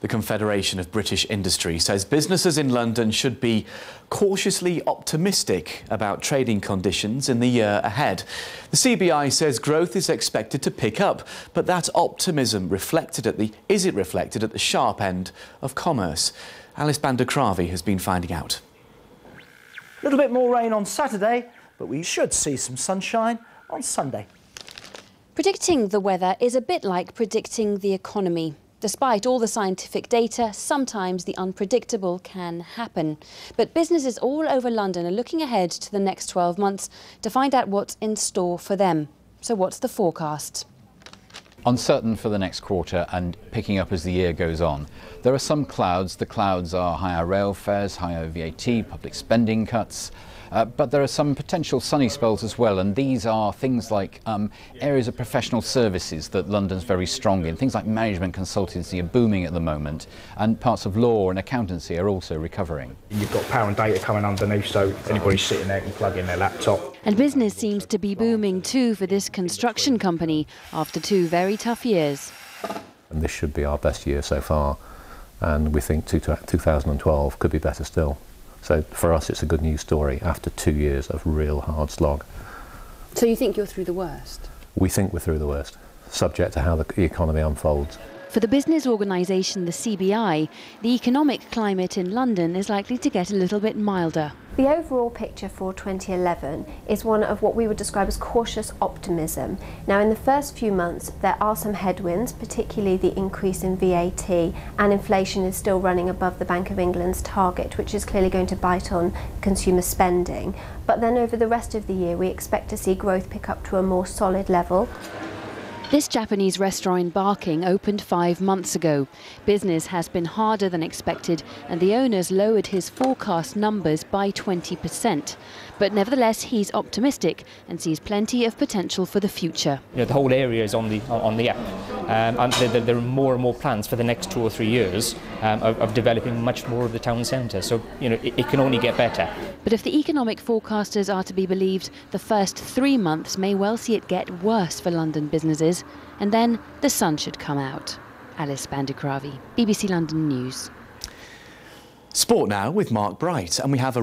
The Confederation of British Industry says businesses in London should be cautiously optimistic about trading conditions in the year ahead. The CBI says growth is expected to pick up, but that optimism is it reflected at the sharp end of commerce? Alice Bandakravi has been finding out. A little bit more rain on Saturday, but we should see some sunshine on Sunday. Predicting the weather is a bit like predicting the economy. Despite all the scientific data, sometimes the unpredictable can happen. But businesses all over London are looking ahead to the next 12 months to find out what's in store for them. So what's the forecast? Uncertain for the next quarter and picking up as the year goes on. There are some clouds. The clouds are higher rail fares, higher VAT, public spending cuts. But there are some potential sunny spells as well, and these are things like areas of professional services that London's very strong in. Things like management consultancy are booming at the moment, and parts of law and accountancy are also recovering. You've got power and data coming underneath, so anybody sitting there can plug in their laptop. And business seems to be booming too for this construction company after 2 very tough years. And this should be our best year so far, and we think 2012 could be better still. So for us, it's a good news story after 2 years of real hard slog. So you think you're through the worst? We think we're through the worst, subject to how the economy unfolds. For the business organisation, the CBI, the economic climate in London is likely to get a little bit milder. The overall picture for 2011 is one of what we would describe as cautious optimism. Now, in the first few months, there are some headwinds, particularly the increase in VAT, and inflation is still running above the Bank of England's target, which is clearly going to bite on consumer spending. But then over the rest of the year, we expect to see growth pick up to a more solid level. This Japanese restaurant in Barking opened 5 months ago. Business has been harder than expected, and the owner's lowered his forecast numbers by 20%. But nevertheless, he's optimistic and sees plenty of potential for the future. You know, the whole area is on the up, and there are more and more plans for the next 2 or 3 years of developing much more of the town centre. So, you know, it can only get better. But if the economic forecasters are to be believed, the first 3 months may well see it get worse for London businesses, and then the sun should come out. Alice Bandakravi, BBC London News. Sport now with Mark Bright, and we have a